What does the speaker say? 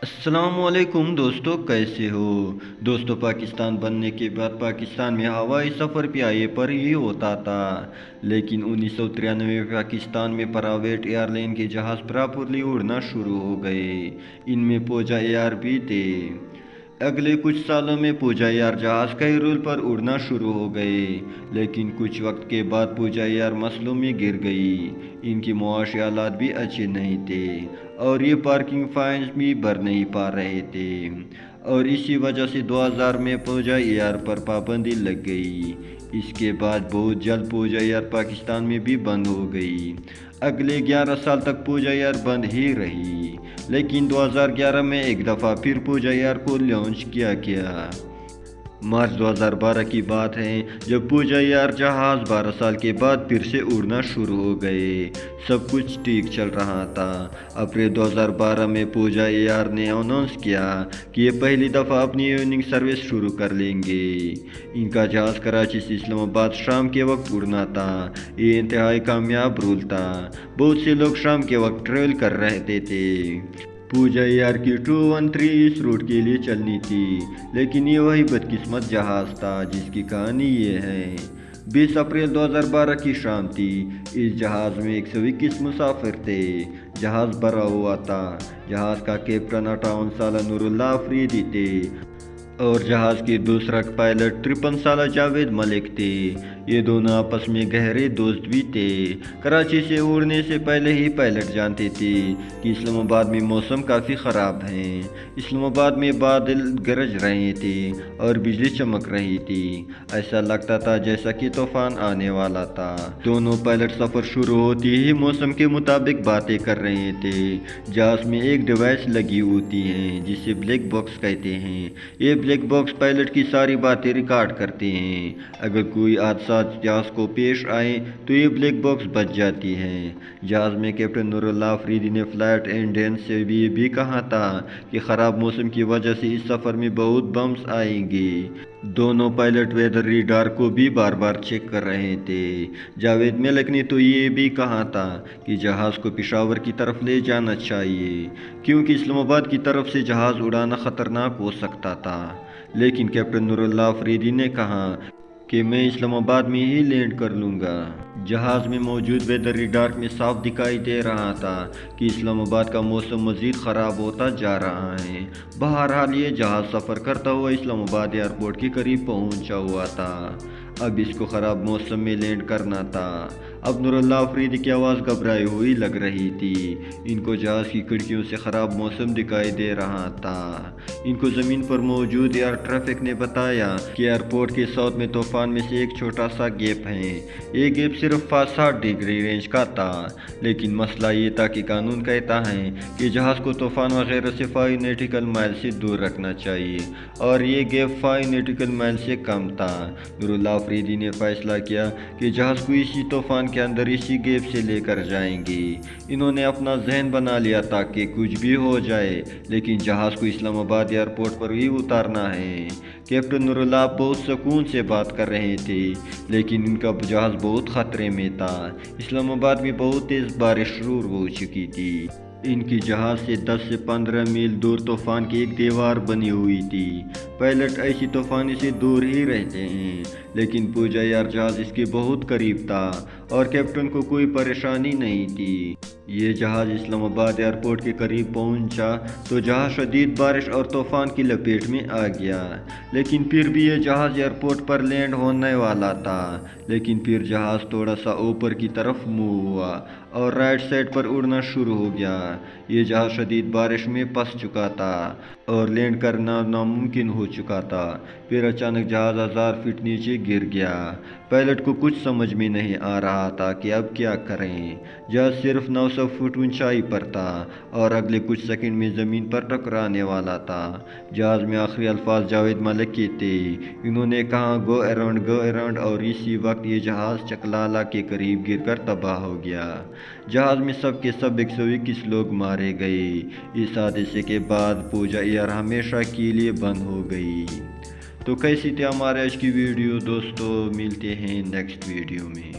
السلام علیکم دوستو، کیسے ہو دوستو؟ پاکستان بننے کے بعد پاکستان میں ہوائی سفر پیائے پر ہی ہوتا تھا، لیکن 1993 میں پاکستان میں پرائیویٹ ایئر لائن کے جہاز پراپرلی اڑنا شروع ہو گئے۔ ان میں پوجا ایئر بھی تھے۔ اگلے کچھ سالوں میں پوجا ایئر جہاز کئی رول پر اڑنا شروع ہو گئے، لیکن کچھ وقت کے بعد پوجا ایئر مسئلوں میں گر گئی۔ ان کی معاشی حالات بھی اچھے نہیں تھے اور یہ پارکنگ فائنز بھی بھر نہیں پا رہے تھے، اور اسی وجہ سے 2000 میں پوجا ایئر پر پابندی لگ گئی۔ اس کے بعد بہت جلد پوجا ایئر پاکستان میں بھی بند ہو گئی۔ اگلے 11 سال تک پوجا ایئر بند ہی رہی، لیکن 2011 میں ایک دفعہ پھر پوجا ایئر کو لانچ کیا گیا۔ مارچ 2012 کی بات ہے جب پوجا ایئر جہاز 12 سال کے بعد پھر سے اڑنا شروع ہو گئے۔ سب کچھ ٹھیک چل رہا تھا۔ اپریل 2012 میں پوجا ایئر نے اناؤنس کیا کہ یہ پہلی دفعہ اپنی ایوننگ سروس شروع کر لیں گے۔ ان کا جہاز کراچی سے اسلام آباد شام کے وقت اڑنا تھا۔ یہ انتہائی کامیاب رول تھا۔ بہت سے لوگ شام کے وقت ٹریول کر رہے تھے۔ پوجا ایئر کی 213 اس روٹ کے لیے چلنی تھی، لیکن یہ وہی بدقسمت جہاز تھا جس کی کہانی یہ ہے۔ 20 اپریل 2012 کی شام تھی۔ اس جہاز میں 121 مسافر تھے۔ جہاز بھرا ہوا تھا۔ جہاز کا کیپٹن 58 سالہ نور اللہ افریدی تھے اور جہاز کی دوسرا پائلٹ 53 سالہ جاوید ملک تھے۔ یہ دونوں آپس میں گہرے دوست بھی تھے۔ کراچی سے اڑنے سے پہلے ہی پائلٹ جانتے تھے کہ اسلام آباد میں موسم کافی خراب ہے۔ اسلام آباد میں بادل گرج رہے تھے اور بجلی چمک رہی تھی۔ ایسا لگتا تھا جیسا کہ طوفان آنے والا تھا۔ دونوں پائلٹ سفر شروع ہوتے ہی موسم کے مطابق باتیں کر رہے تھے۔ جہاز میں ایک ڈیوائس لگی ہوتی ہے جسے بلیک باکس کہتے ہیں۔ یہ بلیک باکس پائلٹ کی ساری باتیں ریکارڈ کرتے ہیں۔ اگر کوئی حادثہ جہاز کو پیش آئے تو یہ بلیک باکس بچ جاتی ہے۔ جہاز میں کیپٹن نور اللہ افریدی نے فلائٹ اٹینڈنٹ سے یہ بھی کہا تھا کہ خراب موسم کی وجہ سے اس سفر میں بہت بمپس آئیں گے۔ دونوں پائلٹ ویدر ریڈار کو بھی بار بار چیک کر رہے تھے۔ جاوید ملک نے تو یہ بھی کہا تھا کہ جہاز کو پشاور کی طرف لے جانا چاہیے، کیونکہ اسلام آباد کی طرف سے جہاز اڑانا خطرناک ہو سکتا تھا، لیکن کیپٹن نور اللہ افریدی نے کہا کہ میں اسلام آباد میں ہی لینڈ کر لوں گا۔ جہاز میں موجود ویدر ریڈار میں صاف دکھائی دے رہا تھا کہ اسلام آباد کا موسم مزید خراب ہوتا جا رہا ہے۔ بہرحال یہ جہاز سفر کرتا ہوا اسلام آباد ایئرپورٹ کے قریب پہنچا ہوا تھا۔ اب اس کو خراب موسم میں لینڈ کرنا تھا۔ اب نور اللہ افریدی کی آواز گھبرائی ہوئی لگ رہی تھی۔ ان کو جہاز کی کھڑکیوں سے خراب موسم دکھائی دے رہا تھا۔ ان کو زمین پر موجود ایئر ٹریفک نے بتایا کہ ایئرپورٹ کے ساؤتھ میں طوفان میں سے ایک چھوٹا سا گیپ ہے۔ یہ گیپ صرف 60 ڈگری رینج کا تھا، لیکن مسئلہ یہ تھا کہ قانون کہتا ہے کہ جہاز کو طوفان وغیرہ سے 5 نیٹیکل مائل سے دور رکھنا چاہیے، اور یہ گیپ 5 نیٹیکل مائل سے کم تھا۔ نور اللہ افریدی نے فیصلہ کیا کہ جہاز کو اسی طوفان کے اندر اسی گیپ سے لے کر جائیں گے۔ انہوں نے اپنا ذہن بنا لیا تھا کہ کچھ بھی ہو جائے لیکن جہاز کو اسلام آباد ایئرپورٹ پر ہی اتارنا ہے۔ کیپٹن نور اللہ بہت سکون سے بات کر رہے تھے، لیکن ان کا جہاز بہت خطرے میں تھا۔ اسلام آباد میں بہت تیز بارش شروع ہو چکی تھی۔ ان کی جہاز سے 10 سے 15 میل دور طوفان کی ایک دیوار بنی ہوئی تھی۔ پائلٹ ایسی طوفانی سے دور ہی رہتے ہیں، لیکن پوجا ایئر جہاز اس کے بہت قریب تھا اور کیپٹن کو کوئی پریشانی نہیں تھی۔ یہ جہاز اسلام آباد ایئرپورٹ کے قریب پہنچا تو جہاز شدید بارش اور طوفان کی لپیٹ میں آ گیا، لیکن پھر بھی یہ جہاز ایئرپورٹ پر لینڈ ہونے والا تھا۔ لیکن پھر جہاز تھوڑا سا اوپر کی طرف موو ہوا اور رائٹ سائڈ پر اڑنا شروع ہو گیا۔ یہ جہاز شدید بارش میں پھنس چکا تھا اور لینڈ کرنا ناممکن ہو چکا تھا۔ پھر اچانک جہاز 1000 فٹ نیچے گر گیا۔ پائلٹ کو کچھ سمجھ میں نہیں آ رہا تھا کہ اب کیا کریں۔ جہاز صرف 900 فٹ اونچائی پر تھا اور اگلے کچھ سیکنڈ میں زمین پر ٹکرانے والا تھا۔ جہاز میں آخری الفاظ جاوید ملک کے تھے۔ انہوں نے کہا گو اراؤنڈ، اور اسی وقت یہ جہاز چکلالہ کے قریب گر کر تباہ ہو گیا۔ جہاز میں سب کے سب 121 لوگ مارے گئے۔ اس حادثے کے بعد پوجا ایئر ہمیشہ کے لیے بند ہو گئی۔ تو کیسی تھی ہمارے آج کی ویڈیو دوستو؟ ملتے ہیں نیکسٹ ویڈیو میں۔